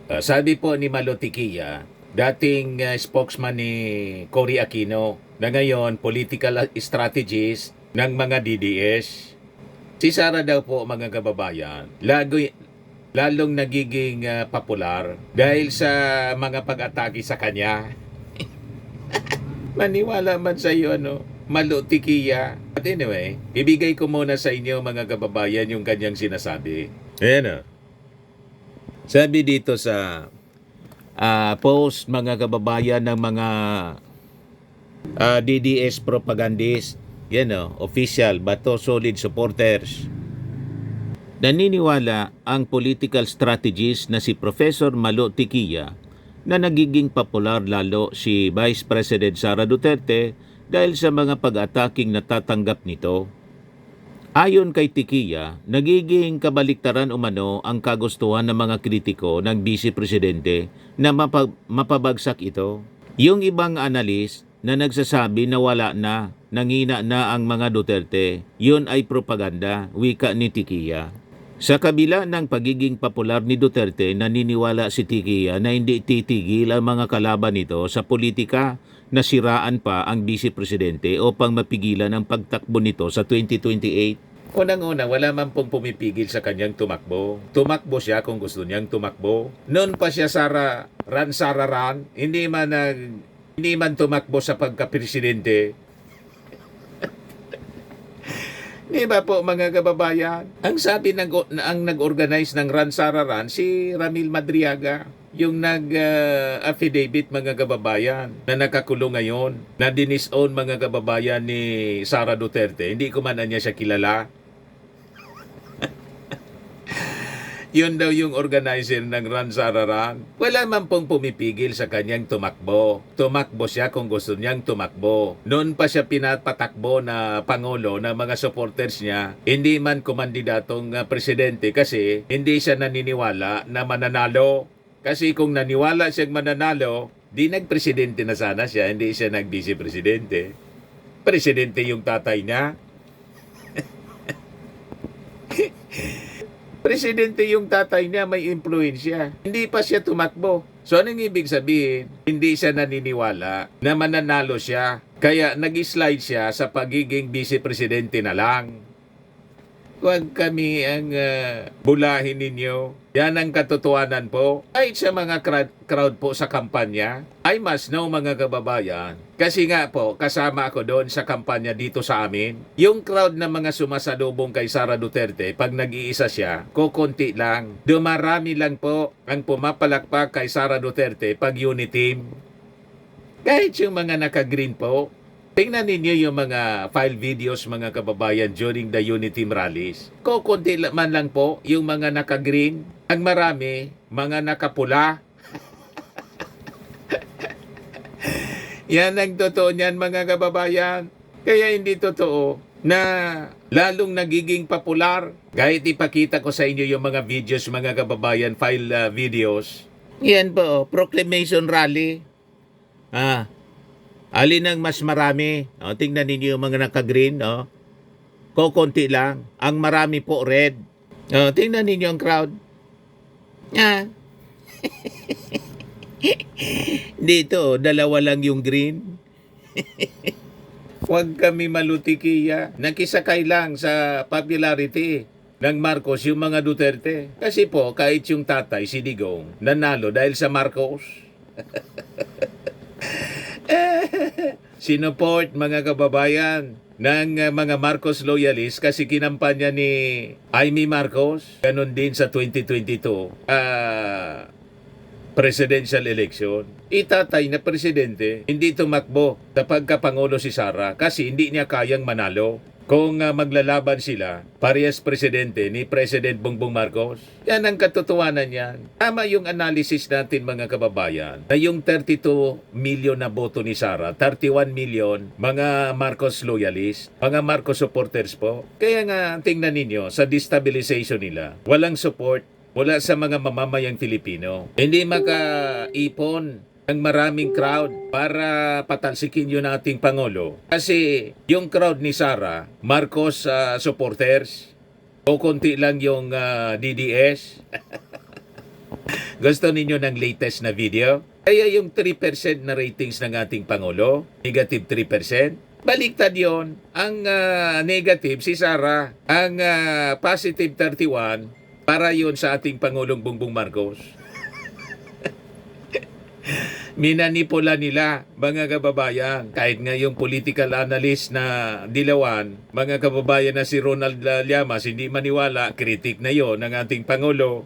Sabi po ni Malotikia, dating spokesman ni Cory Aquino, na ngayon political strategist ng mga DDS. Si Sara daw po, mga kababayan, lalong nagiging popular dahil sa mga pag-atake sa kanya. Maniwala man sa iyo, Malotikia. But anyway, ibigay ko muna sa inyo, mga kababayan, yung kanyang sinasabi. Ayan. Sabi dito sa post, mga kababayan, ng mga DDS propagandist, official, Bato Solid supporters. Naniniwala ang political strategist na si Professor Malo Tiquia na nagiging popular lalo si Vice President Sara Duterte dahil sa mga pag-ataking natatanggap nito. Ayon kay Tiquia, nagiging kabaliktaran umano ang kagustuhan ng mga kritiko ng Vice Presidente na mapabagsak ito. Yung ibang analis na nagsasabi na wala na, nangina na ang mga Duterte, yun ay propaganda, wika ni Tiquia. Sa kabila ng pagiging popular ni Duterte, naniniwala si Tiquia na hindi titigil ang mga kalaban nito sa politika na siraan pa ang Vice Presidente upang mapigilan ang pagtakbo nito sa 2028. Unang-una, wala man pong pumipigil sa kanyang tumakbo. Tumakbo siya kung gusto niyang tumakbo. Noon pa siya Sara Ran, hindi man tumakbo sa pagka-presidente. Di ba po, mga kababayan? Ang sabi ang nag-organize ng Ran Sararan, si Ramil Madriaga, yung nag-affidavit, mga kababayan, na nakakulong ngayon, na dinisown, mga kababayan, ni Sara Duterte. Hindi ko man niya siya kilala. Yun daw yung organizer ng Ran Sararan. Wala man pong pumipigil sa kanyang tumakbo. Tumakbo siya kung gusto niyang tumakbo. Noon pa siya pinapatakbo na pangulo ng mga supporters niya, hindi man kumandidatong presidente kasi hindi siya naniniwala na mananalo. Kasi kung naniwala siyang mananalo, di nagpresidente na sana siya, hindi siya nag-vice presidente. Presidente yung tatay niya. Presidente yung tatay niya, may impluensya. Hindi pa siya tumakbo. So anong ibig sabihin? Hindi siya naniniwala na mananalo siya. Kaya nag-slide siya sa pagiging vice-presidente na lang. Huwag kami ang bulahin ninyo. Yan ang katotohanan po. Ay sa mga crowd po sa kampanya, I must know, mga kababayan. Kasi nga po, kasama ako doon sa kampanya dito sa amin. Yung crowd na mga sumasalubong kay Sara Duterte, pag nag-iisa siya, kukunti lang. Dumarami lang po ang pumapalakpak kay Sara Duterte pag unity team. Kahit yung mga naka-green po, tingnan ninyo yung mga file videos, mga kababayan, during the unity team rallies. Kukunti man lang po yung mga naka-green. Ang marami, mga nakapula. Yan ang totoo niyan, mga kababayan. Kaya hindi totoo na lalong nagiging popular. Kahit ipakita ko sa inyo yung mga videos, mga kababayan, file videos. Yan po, proclamation rally. Alin ang mas marami? Tingnan ninyo yung mga naka-green. Kukunti lang. Ang marami po red. Tingnan ninyo ang crowd. Dito, dalawa lang yung green. Huwag kami malutikiya. Nakisakay lang sa popularity ng Marcos yung mga Duterte. Kasi po, kahit yung tatay, si Digong, nanalo dahil sa Marcos. Sinuport, mga kababayan, ng mga Marcos loyalists kasi kinampanya ni Amy Marcos. Ganon din sa 2022 presidential election. Itatay na presidente, hindi tumakbo sa pagkapangulo si Sara kasi hindi niya kayang manalo. Kung maglalaban sila, parehas presidente ni President Bongbong Marcos. Yan ang katotohanan yan. Tama yung analysis natin, mga kababayan, na yung 32 million na boto ni Sara, 31 million mga Marcos loyalists, mga Marcos supporters po. Kaya nga, tingnan ninyo, sa destabilization nila, walang support mula sa mga mamamayang Filipino. Hindi makaipon ang maraming crowd para patalsikin yun ating Pangulo. Kasi yung crowd ni Sara, Marcos supporters, o konti lang yung DDS. Gusto ninyo ng latest na video? Kaya yung 3% na ratings ng ating Pangulo, negative 3%, baliktad yon. Ang negative si Sara, ang positive 31 para yon sa ating Pangulong Bongbong Marcos. Minanipula nila, mga kababayan. Kahit nga yung political analyst na dilawan, mga kababayan na si Ronald Llamas, hindi maniwala, kritik na yon ng ating Pangulo.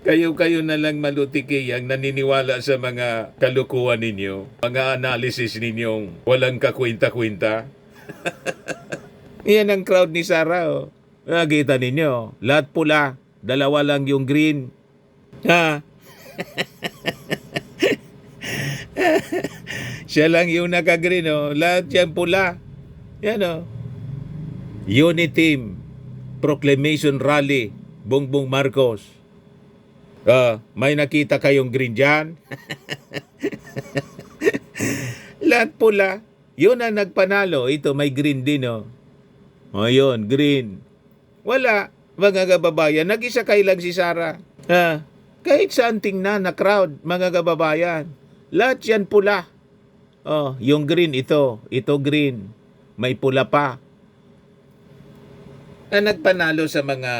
Kayo na lang malutikiyang naniniwala sa mga kalukuhan ninyo, mga analysis ninyong walang kakwinta-kwinta. Yan ang crowd ni Sara. Oh. Nakita ninyo, lahat pula, dalawa lang yung green. Ha? Siya lang yung naka-green. Oh. Lahat yan pula. Yan o. Oh. Unity Proclamation Rally, Bongbong Marcos. May nakita kayong green dyan? Lahat pula. Yun ang nagpanalo. Ito may green din, oh. O yun, green. Wala, mga kababayan. Nag-isakay lang si Sara. Kahit saan tingnan na crowd, mga kababayan. Lahat yan pula. Yung green ito. Ito green. May pula pa. Ang nagpanalo sa mga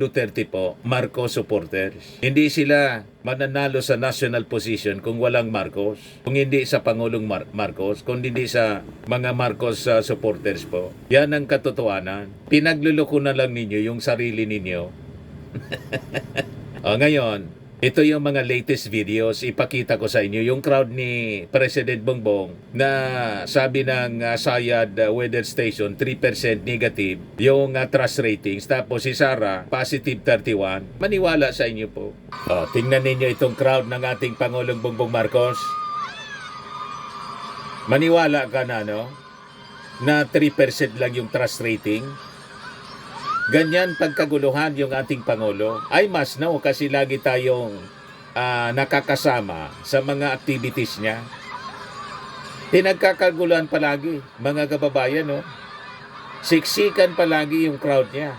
Duterte po, Marcos supporters. Hindi sila mananalo sa national position kung walang Marcos. Kung hindi sa Pangulong Marcos, kung hindi sa mga Marcos supporters po. Yan ang katotohanan. Pinagluloko na lang ninyo yung sarili ninyo. Ngayon, ito yung mga latest videos. Ipakita ko sa inyo yung crowd ni President Bongbong na sabi ng Sayad Weather Station 3% negative yung trust ratings. Tapos si Sara positive 31. Maniwala sa inyo po. Tingnan ninyo itong crowd ng ating Pangulong Bongbong Marcos. Maniwala ka na, no? Na 3% lang yung trust rating. Ganyan pagkaguluhan yung ating Pangulo. I must know kasi lagi tayong nakakasama sa mga activities niya. Pinagkakaguluhan palagi, mga kababayan, no? Siksikan palagi yung crowd niya.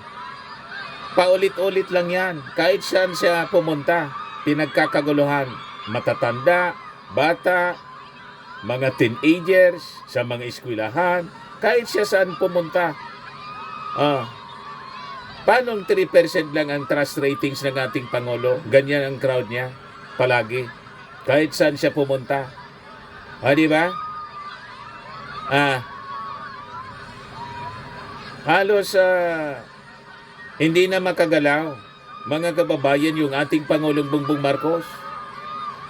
Paulit-ulit lang yan. Kahit saan siya pumunta, pinagkakaguluhan. Matatanda, bata, mga teenagers, sa mga eskwelahan, kahit siya saan pumunta. Paano 3% lang ang trust ratings ng ating Pangulo? Ganyan ang crowd niya. Palagi. Kahit saan siya pumunta. Di ba? Halos hindi na makagalaw. Mga kababayan, yung ating Pangulong Bongbong Marcos.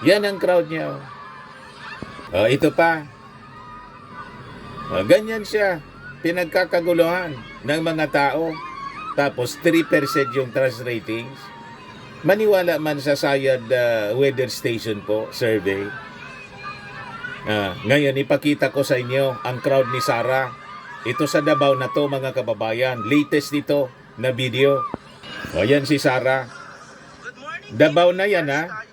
Yan ang crowd niya. Ito pa. Ganyan siya. Pinagkakaguluhan ng mga tao. Tapos 3% yung trust ratings. Maniwala man sa Sayad Weather Station po, survey. Ngayon, ipakita ko sa inyo ang crowd ni Sara. Ito sa Davao na to, mga kababayan. Latest dito na video. Yan si Sara. Davao na yan, ha?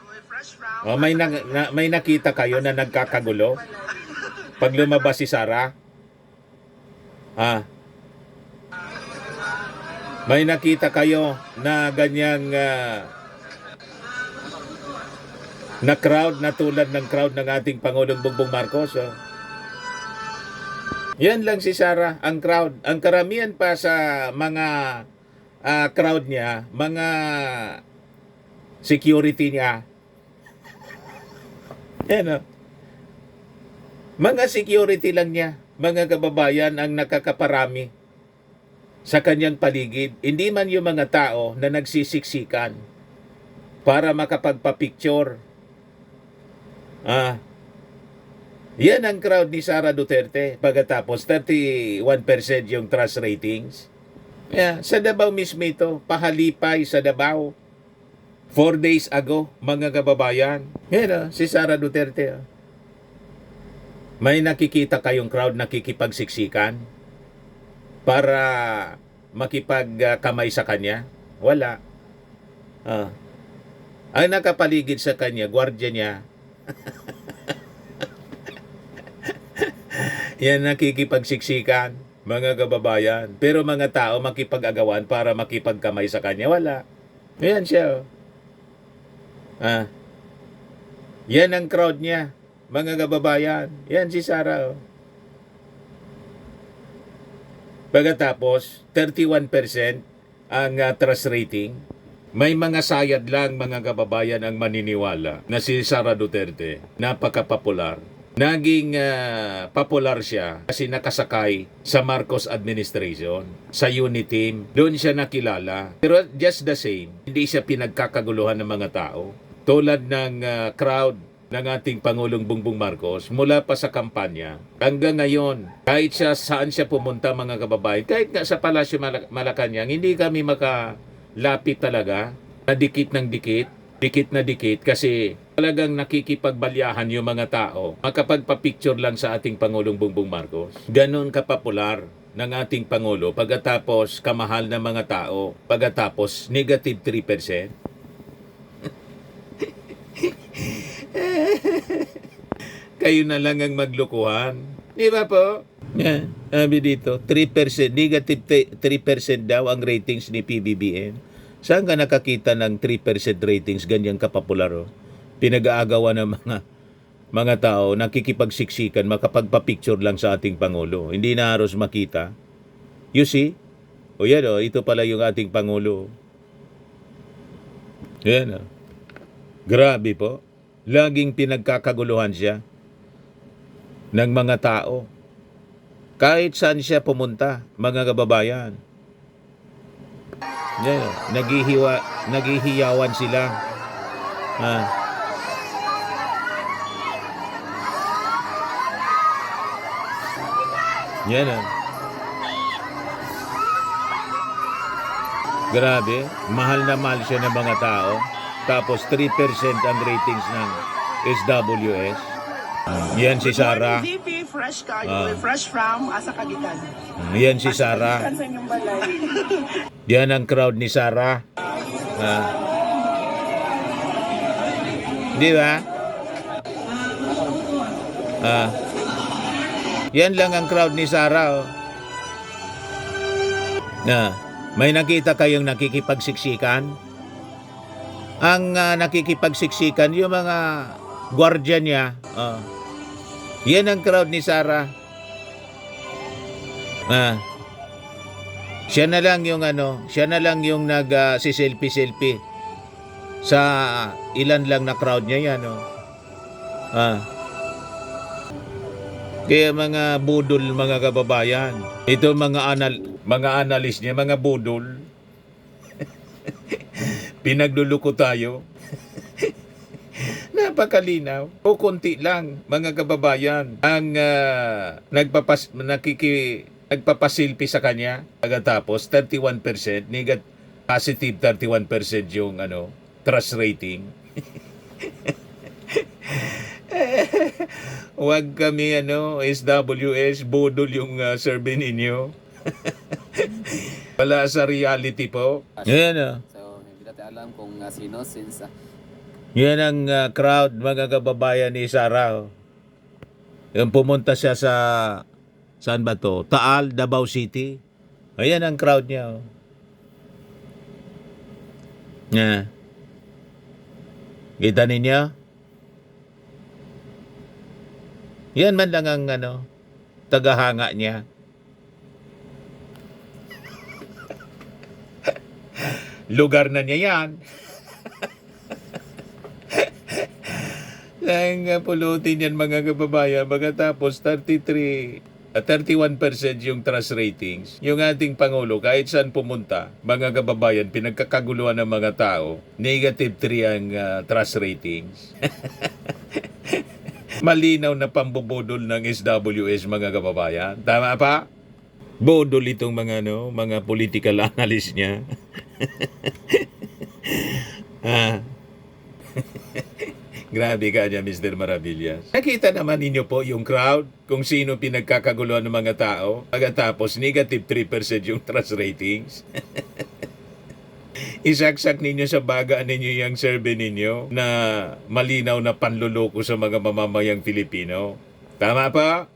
May nakita kayo na nagkakagulo? Pag lumabas si Sara? May nakita kayo na ganyang na crowd na tulad ng crowd ng ating Pangulong Bongbong Marcos? Yan lang si Sara, ang crowd. Ang karamihan pa sa mga crowd niya, mga security niya. Yan, mga security lang niya, mga kababayan, ang nakakaparami sa kanyang paligid. Hindi man yung mga tao na nagsisiksikan para makapagpa-picture. Yan ang crowd ni Sara Duterte. Pagkatapos 31% yung trust ratings. Sa Davao mismo ito, pahalipay sa Davao. 4 days ago, mga kababayan. Yan si Sara Duterte. May nakikita kayong crowd nakikipagsiksikan para makipagkamay sa kanya? Wala. Ang nakapaligid sa kanya, gwardiya niya. Yan nakikipagsiksikan. mga kababayan. Pero mga tao makipag-agawan para makipagkamay sa kanya, wala. Ayan siya. Ah, yan ang crowd niya, mga kababayan. Yan si Sara. Pagkatapos, 31% ang trust rating. May mga sayad lang, mga kababayan, ang maniniwala na si Sara Duterte, napaka-popular. Naging popular siya kasi nakasakay sa Marcos administration, sa unit team. Doon siya nakilala. Pero just the same, hindi siya pinagkakaguluhan ng mga tao. Tulad ng crowd ng ating Pangulong Bongbong Marcos mula pa sa kampanya hanggang ngayon, kahit siya saan siya pumunta, mga kababayan, kahit nga sa Palasyo Malacanang, hindi kami makalapit talaga na dikit na dikit kasi talagang nakikipagbalyahan yung mga tao makapagpa-picture lang sa ating Pangulong Bongbong Marcos. Ganon kapopular ng ating Pangulo pagkatapos kamahal ng mga tao, pagkatapos negative 3%. Kayo na lang ang maglukuhan. Di ba po? Yeah, sabi dito, 3%, negative 3% daw ang ratings ni PBBM. Saan ka nakakita ng 3% ratings ganyang kapopular? Pinag-aagawan ng mga tao, nakikipagsiksikan, makapagpa-picture lang sa ating Pangulo. Hindi na halos makita. You see? O yan ito pala yung ating Pangulo. Yan Grabe po. Laging pinagkakaguluhan siya ng mga tao. Kahit saan siya pumunta, mga kababayan. Yan naghihiyawan sila. Yan Grabe, mahal na mahal siya ng mga tao. Tapos 3% ang ratings ng SWS. Yan si Sara. VP, fresh kayo. Fresh from Asa Kagitan. Yan si Sara. Sa inyong balay. Yan ang crowd ni Sara. Di ba? Yan lang ang crowd ni Sara. May nakita kayong nakikipagsiksikan? Ang nakikipagsiksikan, yung mga gwardiya niya. Yan ang crowd ni Sara. Siya na lang yung nag-selfie sa ilan lang na crowd niya yan. Kaya mga budol, mga kababayan, ito mga analyst niya, mga budol. Pinagluluko tayo. Napakalinaw. O konti lang, mga kababayan, ang nagpapasilpi sa kanya. Pagkatapos, 31%, positive 31% yung trust rating. Huwag kami SWS, bodol yung survey ninyo. Wala sa reality po. Yan Hindi natin alam kung sino since yan ang crowd, mga kababayan ni Sara. Yung pumunta siya sa saan ba to? Taal, Davao City. Ayan ang crowd niya. Kita ninyo? Yan man lang ang tagahanga niya. Lugar na niya yan. Ang pulutin yan, mga kababayan. Pagkatapos 31% yung trust ratings. Yung ating Pangulo, kahit saan pumunta, mga kababayan, pinagkakaguluhan ng mga tao, negative 3 ang trust ratings. Malinaw na pambubudol ng SWS, mga kababayan. Tama pa? Bodol itong mga political analyst niya. Grabe ka niya, Mr. Maravillas. Nakita naman ninyo po yung crowd, kung sino pinagkakaguluhan ng mga tao. Pagkatapos, negative 3% yung trust ratings. Isaksak ninyo sa baga ninyo yung survey ninyo na malinaw na panluloko sa mga mamamayang Filipino. Tama pa?